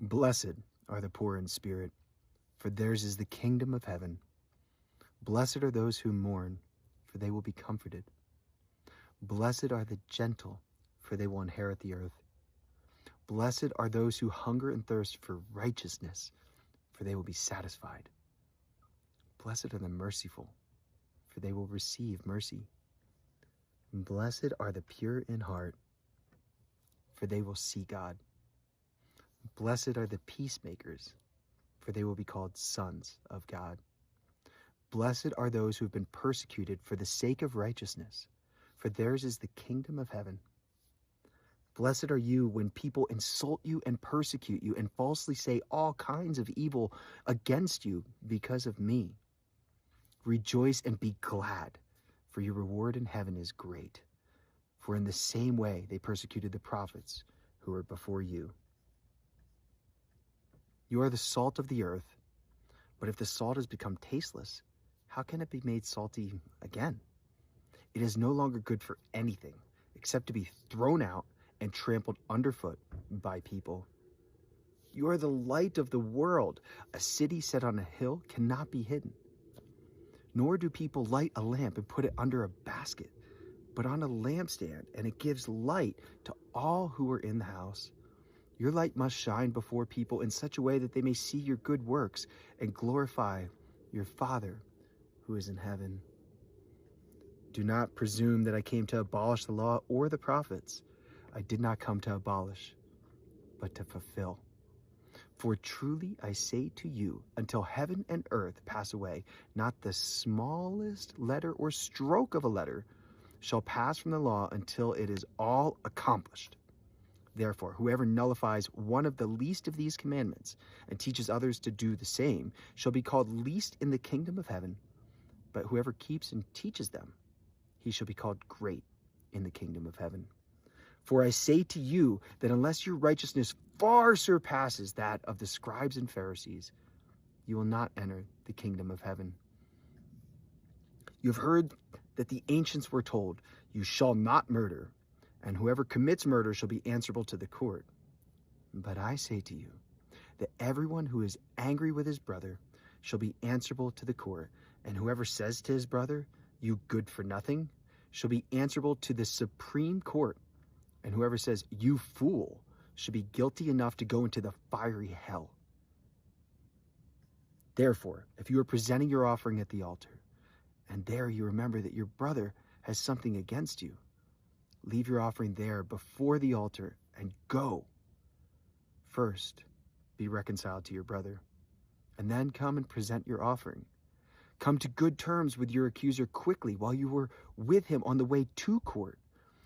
Blessed are the poor in spirit, for theirs is the kingdom of heaven. Blessed are those who mourn, for they will be comforted. Blessed are the gentle, for they will inherit the earth. Blessed are those who hunger and thirst for righteousness, for they will be satisfied. Blessed are the merciful, for they will receive mercy. Blessed are the pure in heart, for they will see God. Blessed are the peacemakers, for they will be called sons of God. Blessed are those who have been persecuted for the sake of righteousness, for theirs is the kingdom of heaven. Blessed are you when people insult you and persecute you and falsely say all kinds of evil against you because of me. Rejoice and be glad, for your reward in heaven is great. For in the same way they persecuted the prophets who were before you. You are the salt of the earth, but if the salt has become tasteless, how can it be made salty again? It is no longer good for anything except to be thrown out and trampled underfoot by people. You are the light of the world. A city set on a hill cannot be hidden. Nor do people light a lamp and put it under a basket, but on a lampstand, and it gives light to all who are in the house. Your light must shine before people in such a way that they may see your good works and glorify your Father who is in heaven. Do not presume that I came to abolish the law or the prophets. I did not come to abolish, but to fulfill. For truly I say to you, until heaven and earth pass away, not the smallest letter or stroke of a letter shall pass from the law until it is all accomplished. Therefore, whoever nullifies one of the least of these commandments and teaches others to do the same shall be called least in the kingdom of heaven. But whoever keeps and teaches them, he shall be called great in the kingdom of heaven. For I say to you that unless your righteousness far surpasses that of the scribes and Pharisees, you will not enter the kingdom of heaven. You have heard that the ancients were told, you shall not murder, and whoever commits murder shall be answerable to the court. But I say to you that everyone who is angry with his brother shall be answerable to the court, and whoever says to his brother, you good for nothing, shall be answerable to the Supreme Court, and whoever says, you fool, shall be guilty enough to go into the fiery hell. Therefore, if you are presenting your offering at the altar, and there you remember that your brother has something against you, leave your offering there before the altar and go. First, be reconciled to your brother, and then come and present your offering. Come to good terms with your accuser quickly while you were with him on the way to court,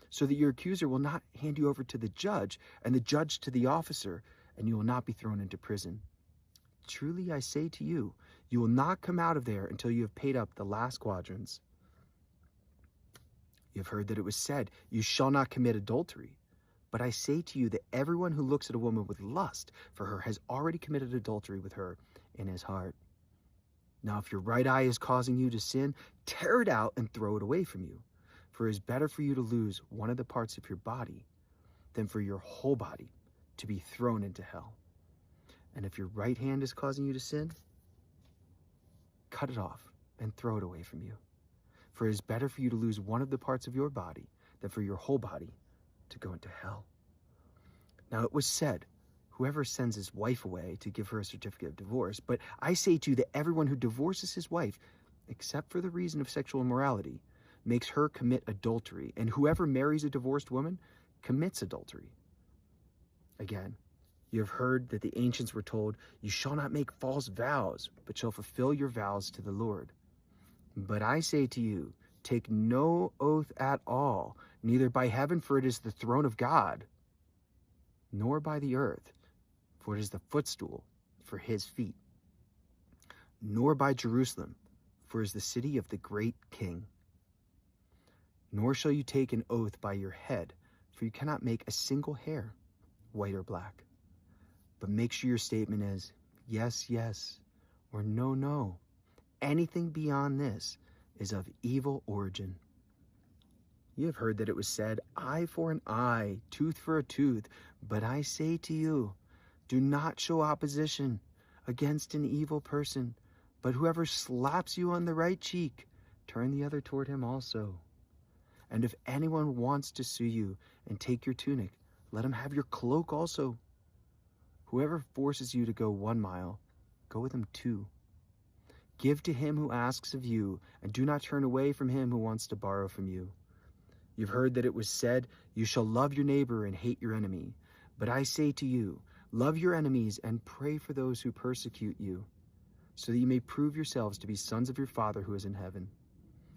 so that your accuser will not hand you over to the judge, and the judge to the officer, and you will not be thrown into prison. Truly I say to you, you will not come out of there until you have paid up the last quadrants. You have heard that it was said, you shall not commit adultery. But I say to you that everyone who looks at a woman with lust for her has already committed adultery with her in his heart. Now if your right eye is causing you to sin, tear it out and throw it away from you. For it is better for you to lose one of the parts of your body than for your whole body to be thrown into hell. And if your right hand is causing you to sin, cut it off and throw it away from you. For it is better for you to lose one of the parts of your body than for your whole body to go into hell. Now it was said, whoever sends his wife away to give her a certificate of divorce, but I say to you that everyone who divorces his wife, except for the reason of sexual immorality, makes her commit adultery, and whoever marries a divorced woman commits adultery. Again, you have heard that the ancients were told, you shall not make false vows, but shall fulfill your vows to the Lord. But I say to you, take no oath at all, neither by heaven, for it is the throne of God, nor by the earth, for it is the footstool for his feet, nor by Jerusalem, for it is the city of the great King. Nor shall you take an oath by your head, for you cannot make a single hair white or black. But make sure your statement is yes, yes, or no, no. Anything beyond this is of evil origin. You have heard that it was said, eye for an eye, tooth for a tooth. But I say to you, Do not show opposition against an evil person, but whoever slaps you on the right cheek, turn the other toward him also. And if anyone wants to sue you and take your tunic, let him have your cloak also. Whoever forces you to go 1 mile, go with him 2. Give to him who asks of you, and do not turn away from him who wants to borrow from you. You've heard that it was said, you shall love your neighbor and hate your enemy. But I say to you, love your enemies and pray for those who persecute you, so that you may prove yourselves to be sons of your Father who is in heaven.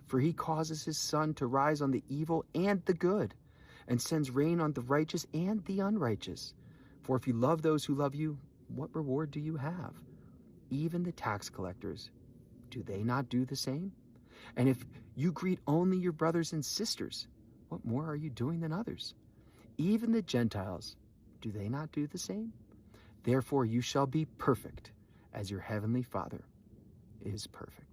For he causes his sun to rise on the evil and the good, and sends rain on the righteous and the unrighteous. For if you love those who love you, what reward do you have? Even the tax collectors, do they not do the same? And if you greet only your brothers and sisters, what more are you doing than others? Even the Gentiles, do they not do the same? Therefore you shall be perfect, as your heavenly Father is perfect.